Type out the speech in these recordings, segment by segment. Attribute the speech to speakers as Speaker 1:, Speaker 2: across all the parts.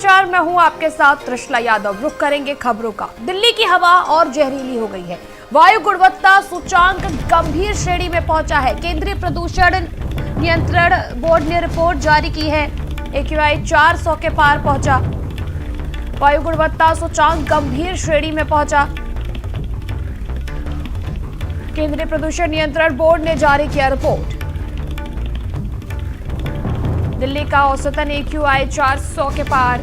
Speaker 1: चार में हूं आपके साथ त्रिशला यादव। रुख करेंगे खबरों का। दिल्ली की हवा और जहरीली हो गई है। वायु गुणवत्ता सूचांक गंभीर श्रेणी में पहुंचा है। केंद्रीय प्रदूषण नियंत्रण बोर्ड ने रिपोर्ट जारी की है। AQI 400 के पार पहुंचा। वायु गुणवत्ता सूचांक गंभीर श्रेणी में पहुंचा। केंद्रीय प्रदूषण नियंत्रण बोर्ड ने जारी किया रिपोर्ट। दिल्ली का औसतन AQI 400 के पार।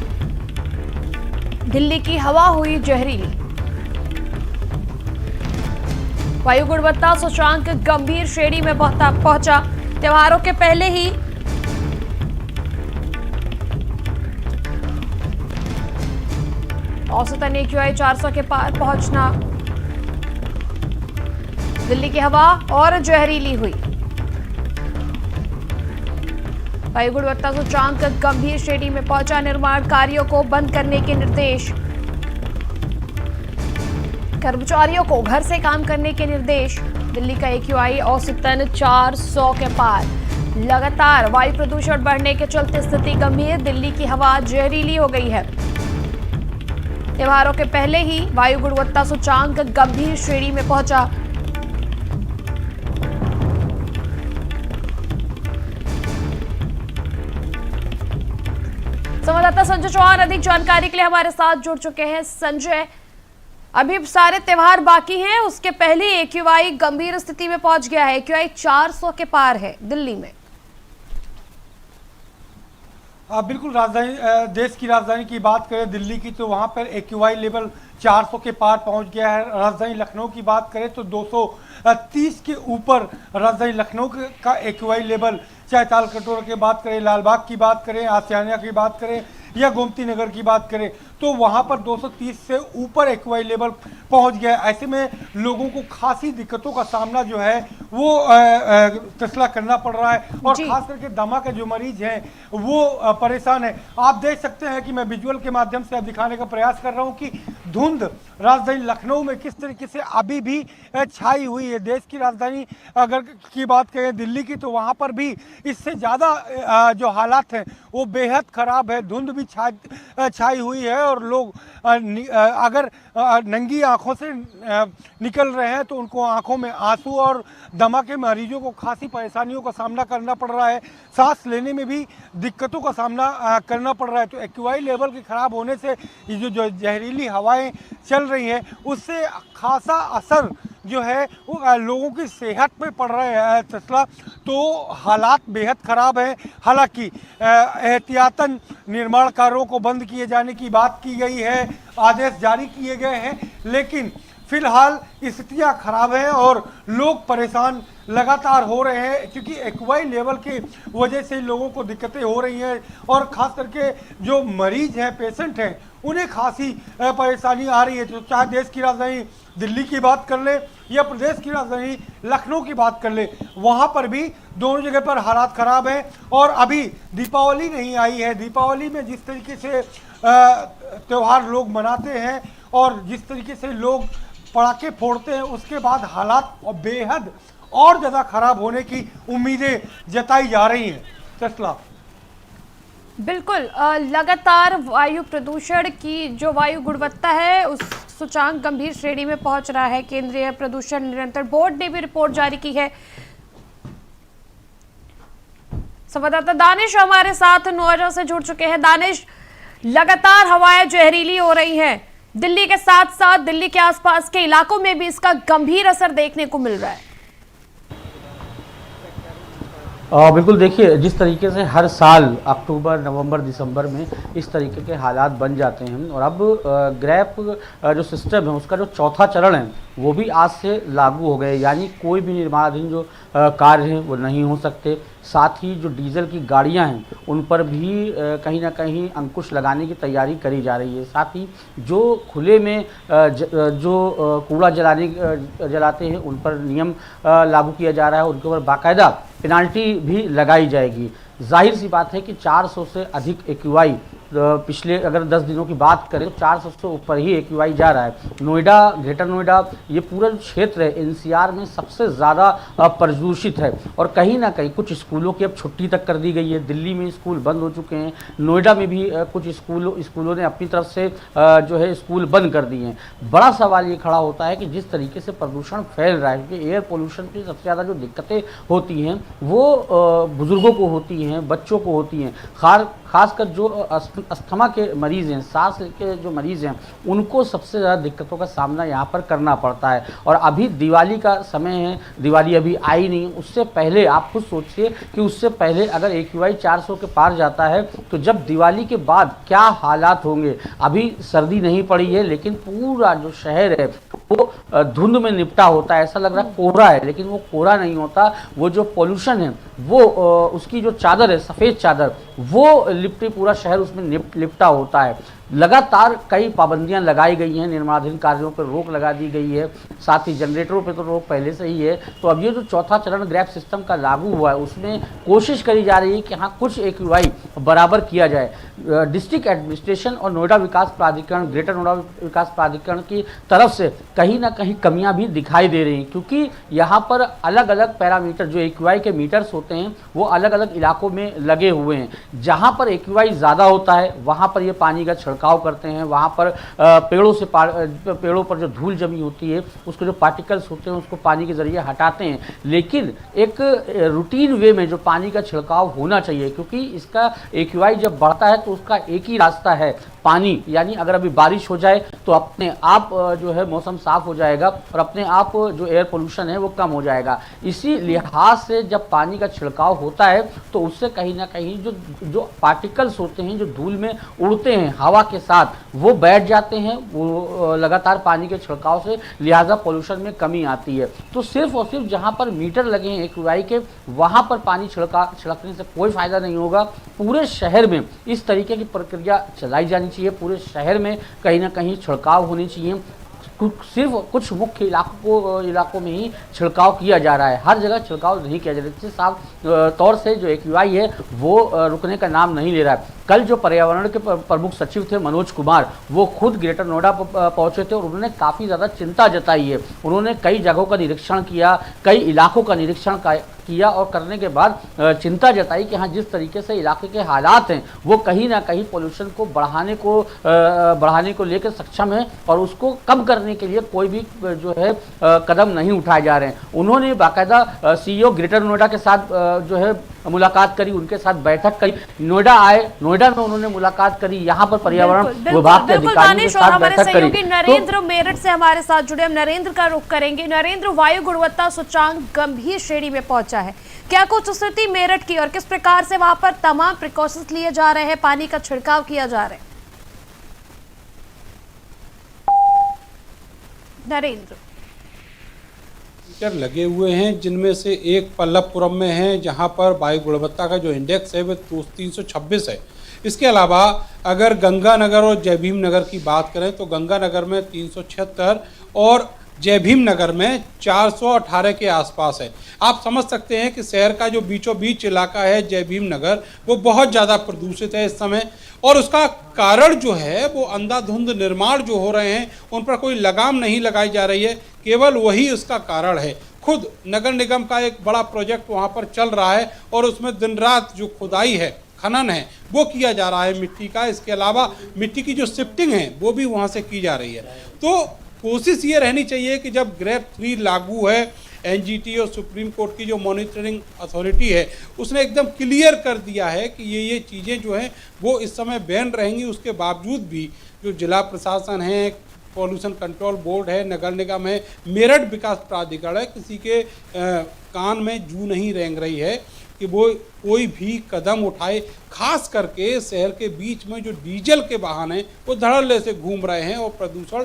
Speaker 1: दिल्ली की हवा हुई जहरीली। वायु गुणवत्ता सूचांक गंभीर श्रेणी में पहुंचा। त्योहारों के पहले ही औसतन AQI 400 के पार पहुंचना। दिल्ली की हवा और जहरीली हुई। वायु गुणवत्ता सूचांक गंभीर श्रेणी में पहुंचा। निर्माण कार्यों को बंद करने के निर्देश। कर्मचारियों को घर से काम करने के निर्देश। दिल्ली का AQI औसतन 400 के पार। लगातार वायु प्रदूषण बढ़ने के चलते स्थिति गंभीर। दिल्ली की हवा जहरीली हो गई है। त्योहारों के पहले ही वायु गुणवत्ता सूचांक गंभीर श्रेणी में पहुंचा। संवाददाता संजय चौहान अधिक जानकारी के लिए हमारे साथ जुड़ चुके हैं। संजय, अभी सारे त्योहार बाकी हैं, उसके पहले AQI गंभीर स्थिति में पहुंच गया है। AQI 400 के पार है दिल्ली में।
Speaker 2: बिल्कुल, राजधानी देश की राजधानी की बात करें दिल्ली की, तो वहां पर AQI लेवल 400 के पार पहुंच गया है। राजधानी लखनऊ की बात करें तो 230 के ऊपर राजधानी लखनऊ का AQI लेवल, चाहे तालकटोरा की बात करें, लालबाग की बात करें, आसियाना की बात करें या गोमती नगर की बात करें, तो वहां पर 230 से ऊपर AQI लेवल पहुंच गया। ऐसे में लोगों को खासी दिक्कतों का सामना जो है वो फैसला करना पड़ रहा है, और खास करके दमा के जो मरीज हैं वो परेशान है। आप देख सकते हैं कि मैं विजुअल के माध्यम से अब दिखाने का प्रयास कर रहा हूं कि धुंध राजधानी लखनऊ में किस तरीके से अभी भी छाई हुई है। देश की राजधानी अगर की बात करें दिल्ली की, तो वहां पर भी इससे ज़्यादा जो हालात हैं वो बेहद ख़राब है। धुंध भी छाई हुई है, और लोग अगर नंगी आंखों से निकल रहे हैं तो उनको आंखों में आंसू, और दमा के मरीजों को खासी परेशानियों का सामना करना पड़ रहा है। सांस लेने में भी दिक्कतों का सामना करना पड़ रहा है। तो AQI लेवल के ख़राब होने से ये जो जहरीली हवाएं चल रही हैं उससे खासा असर जो है वो लोगों की सेहत पे पड़ रहा है। तस्ला तो हालात बेहद ख़राब हैं। हालांकि एहतियातन निर्माण कार्यों को बंद किए जाने की बात की गई है, आदेश जारी किए गए हैं, लेकिन फिलहाल स्थितियां खराब हैं और लोग परेशान लगातार हो रहे हैं, क्योंकि AQI लेवल की वजह से लोगों को दिक्कतें हो रही हैं, और ख़ास करके जो मरीज हैं, पेशेंट हैं, उन्हें खासी परेशानी आ रही है। तो चाहे देश की राजधानी दिल्ली की बात कर ले या प्रदेश की राजधानी लखनऊ की बात कर ले, वहाँ पर भी दोनों जगह पर हालात ख़राब हैं। और अभी दीपावली नहीं आई है। दीपावली में जिस तरीके से त्यौहार लोग मनाते हैं और जिस तरीके से लोग पटाखे फोड़ते हैं, उसके बाद हालात बेहद और ज़्यादा खराब होने की उम्मीदें जताई जा रही हैं। तस्ला
Speaker 1: बिल्कुल, लगातार वायु प्रदूषण की जो वायु गुणवत्ता है उस सूचांक गंभीर श्रेणी में पहुंच रहा है। केंद्रीय प्रदूषण नियंत्रण बोर्ड ने भी रिपोर्ट जारी की है। संवाददाता दानिश हमारे साथ नोएडा से जुड़ चुके हैं। दानिश, लगातार हवाएं जहरीली हो रही हैं। दिल्ली के साथ साथ दिल्ली के आसपास के इलाकों में भी इसका गंभीर असर देखने को मिल रहा है।
Speaker 3: बिल्कुल, देखिए, जिस तरीके से हर साल अक्टूबर, नवंबर, दिसंबर में इस तरीके के हालात बन जाते हैं, और अब ग्रैप जो सिस्टम है उसका जो चौथा चरण है वो भी आज से लागू हो गए। यानी कोई भी निर्माणाधीन जो कार्य हैं वो नहीं हो सकते। साथ ही जो डीजल की गाड़ियां हैं उन पर भी कहीं ना कहीं अंकुश लगाने की तैयारी करी जा रही है। साथ ही जो खुले में जो कूड़ा जलाते हैं उन पर नियम लागू किया जा रहा है। उनके ऊपर बाकायदा पेनाल्टी भी लगाई जाएगी। जाहिर सी बात है कि 400 से अधिक AQI पिछले अगर 10 दिनों की बात करें तो 400 से ऊपर ही AQI जा रहा है। नोएडा, ग्रेटर नोएडा, ये पूरा जो क्षेत्र है NCR में सबसे ज़्यादा प्रदूषित है और कहीं ना कहीं कुछ स्कूलों की अब छुट्टी तक कर दी गई है। दिल्ली में स्कूल बंद हो चुके हैं, नोएडा में भी कुछ स्कूलों ने अपनी तरफ से जो है स्कूल बंद कर दिए हैं। बड़ा सवाल ये खड़ा होता है कि जिस तरीके से प्रदूषण फैल रहा है, क्योंकि एयर पोल्यूशन की सबसे ज़्यादा जो दिक्कतें होती हैं वो बुजुर्गों को होती हैं, बच्चों को होती हैं। खासकर जो अस्थमा के मरीज़ हैं, सांस के जो मरीज़ हैं, उनको सबसे ज़्यादा दिक्कतों का सामना यहाँ पर करना पड़ता है। और अभी दिवाली का समय है, दिवाली अभी आई नहीं, उससे पहले आप खुद सोचिए कि उससे पहले अगर AQI 400 के पार जाता है तो जब दिवाली के बाद क्या हालात होंगे। अभी सर्दी नहीं पड़ी है लेकिन पूरा जो शहर है वो धुंध में निपटा होता है, ऐसा लग रहा है कोहरा है, लेकिन वो कोहरा नहीं होता। वो जो पोल्यूशन है वो उसकी जो चादर है, सफ़ेद चादर, वो लिपटी पूरा शहर उसमें लिपटा होता है। लगातार कई पाबंदियां लगाई गई हैं, निर्माणाधीन कार्यों पर रोक लगा दी गई है, साथ ही जनरेटरों पर तो रोक पहले से ही है। तो अब ये जो चौथा चरण ग्रैप सिस्टम का लागू हुआ है उसमें कोशिश करी जा रही है कि हाँ कुछ AQI बराबर किया जाए। डिस्ट्रिक्ट एडमिनिस्ट्रेशन और नोएडा विकास प्राधिकरण, ग्रेटर नोएडा विकास प्राधिकरण की तरफ से कहीं ना कहीं कमियां भी दिखाई दे रही हैं, क्योंकि यहाँ पर अलग अलग पैरामीटर जो AQI के मीटर्स होते हैं वो अलग अलग इलाकों में लगे हुए हैं। जहाँ पर AQI ज़्यादा होता है वहाँ पर ये पानी का छिड़काव करते हैं, वहाँ पर पेड़ों पर जो धूल जमी होती है उसके जो पार्टिकल्स होते हैं उसको पानी के ज़रिए हटाते हैं। लेकिन एक रूटीन वे में जो पानी का छिड़काव होना चाहिए, क्योंकि इसका AQI जब बढ़ता है तो उसका एक ही रास्ता है पानी, यानी अगर अभी बारिश हो जाए तो अपने आप जो है मौसम साफ हो जाएगा और अपने आप जो एयर पोल्यूशन है वो कम हो जाएगा। इसी लिहाज से जब पानी का छिड़काव होता है तो उससे कहीं ना कहीं जो पार्टिकल्स होते हैं जो धूल में उड़ते हैं हवा के साथ वो बैठ जाते हैं, वो लगातार पानी के छिड़काव से, लिहाजा पोल्यूशन में कमी आती है। तो सिर्फ और सिर्फ जहाँ पर मीटर लगे हैं AQI के वहाँ पर पानी छिड़कने से कोई फ़ायदा नहीं होगा। पूरे शहर में इस तरीके की प्रक्रिया चलाई जानी चाहिए, पूरे शहर में कहीं ना कहीं छिड़काव होनी चाहिए। सिर्फ कुछ मुख्य इलाकों में ही छिड़काव किया जा रहा है, हर जगह छिड़काव नहीं किया जा रहा है। इससे साफ तौर से जो AQI है वो रुकने का नाम नहीं ले रहा है। कल जो पर्यावरण के प्रमुख सचिव थे मनोज कुमार, वो खुद ग्रेटर नोएडा पहुंचे थे और उन्होंने काफ़ी ज़्यादा चिंता जताई है। उन्होंने कई जगहों का निरीक्षण किया, कई इलाकों का निरीक्षण किया और करने के बाद चिंता जताई कि हाँ जिस तरीके से इलाके के हालात हैं वो कहीं ना कहीं पोल्यूशन को बढ़ाने को लेकर सक्षम है और उसको कम करने के लिए कोई भी जो है कदम नहीं उठाए जा रहे हैं। उन्होंने बाकायदा CEO ग्रेटर नोएडा के साथ जो है मुलाकात करी, उनके साथ बैठक करी, नोएडा आए, नोएडा में उन्होंने मुलाकात करी, यहाँ पर पर्यावरण विभाग के अधिकारियों के साथ बैठक करी।
Speaker 1: नरेंद्र मेरठ से हमारे साथ जुड़े, हम नरेंद्र का रुख करेंगे। नरेंद्र, वायु गुणवत्ता सूचांक गंभीर श्रेणी में पहुंचा है, क्या कुछ स्थिति मेरठ की और किस प्रकार से वहां पर तमाम प्रिकॉशंस लिए जा रहे हैं, पानी का छिड़काव किया जा रहा है? नरेंद्र,
Speaker 4: मीटर लगे हुए हैं जिनमें से एक पल्लवपुरम में है जहां पर वायु गुणवत्ता का जो इंडेक्स है वो 326 है। इसके अलावा अगर गंगानगर और जय भीम नगर की बात करें तो गंगानगर में 376 और जय भीम नगर में 418 के आसपास है। आप समझ सकते हैं कि शहर का जो बीचों बीच इलाका है जय भीम नगर वो बहुत ज़्यादा प्रदूषित है इस समय, और उसका कारण जो है वो अंधाधुंध निर्माण जो हो रहे हैं उन पर कोई लगाम नहीं लगाई जा रही है, केवल वही उसका कारण है। खुद नगर निगम का एक बड़ा प्रोजेक्ट वहाँ पर चल रहा है और उसमें दिन रात जो खुदाई है, खनन है, वो किया जा रहा है मिट्टी का। इसके अलावा मिट्टी की जो शिफ्टिंग है वो भी वहाँ से की जा रही है। तो कोशिश ये रहनी चाहिए कि जब ग्रेप 3 लागू है, NGT और सुप्रीम कोर्ट की जो मॉनिटरिंग अथॉरिटी है उसने एकदम क्लियर कर दिया है कि ये चीज़ें जो हैं वो इस समय बैन रहेंगी। उसके बावजूद भी जो जिला प्रशासन है, पॉल्यूशन कंट्रोल बोर्ड है, नगर निगम है, मेरठ विकास प्राधिकरण है, किसी के कान में जू नहीं रेंग रही है कि वो कोई भी कदम उठाए। खास करके शहर के बीच में जो डीजल के वाहन हैं वो धड़ल्ले से घूम रहे हैं और प्रदूषण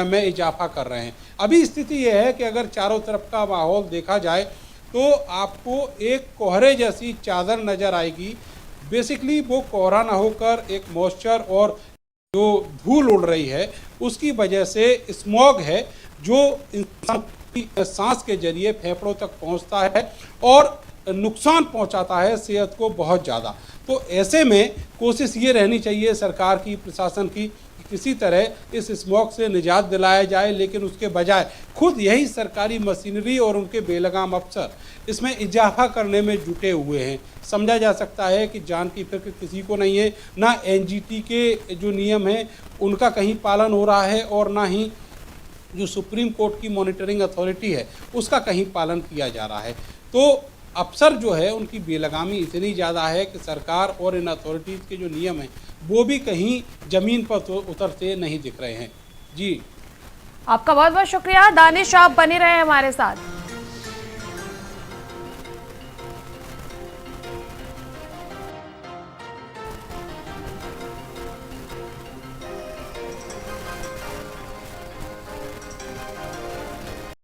Speaker 4: में इजाफा कर रहे हैं। अभी स्थिति ये है कि अगर चारों तरफ का माहौल देखा जाए तो आपको एक कोहरे जैसी चादर नज़र आएगी। बेसिकली वो कोहरा ना होकर एक मॉइस्चर और जो धूल उड़ रही है उसकी वजह से स्मॉग है जो इंसान की सांस के जरिए फेफड़ों तक पहुंचता है और नुकसान पहुंचाता है सेहत को बहुत ज़्यादा। तो ऐसे में कोशिश ये रहनी चाहिए सरकार की, प्रशासन की, कि किसी तरह इस स्मॉग से निजात दिलाया जाए, लेकिन उसके बजाय खुद यही सरकारी मशीनरी और उनके बेलगाम अफसर इसमें इजाफा करने में जुटे हुए हैं। समझा जा सकता है कि जान की फिक्र किसी को नहीं है, ना एनजीटी के जो नियम हैं उनका कहीं पालन हो रहा है और ना ही जो सुप्रीम कोर्ट की मॉनिटरिंग अथॉरिटी है उसका कहीं पालन किया जा रहा है। तो अफसर जो है उनकी बेलगामी इतनी ज़्यादा है कि सरकार और इन अथॉरिटीज़ के जो नियम हैं वो भी कहीं ज़मीन पर उतरते नहीं दिख रहे हैं। जी,
Speaker 1: आपका बहुत बहुत शुक्रिया दानिश, आप बने रहे हमारे साथ।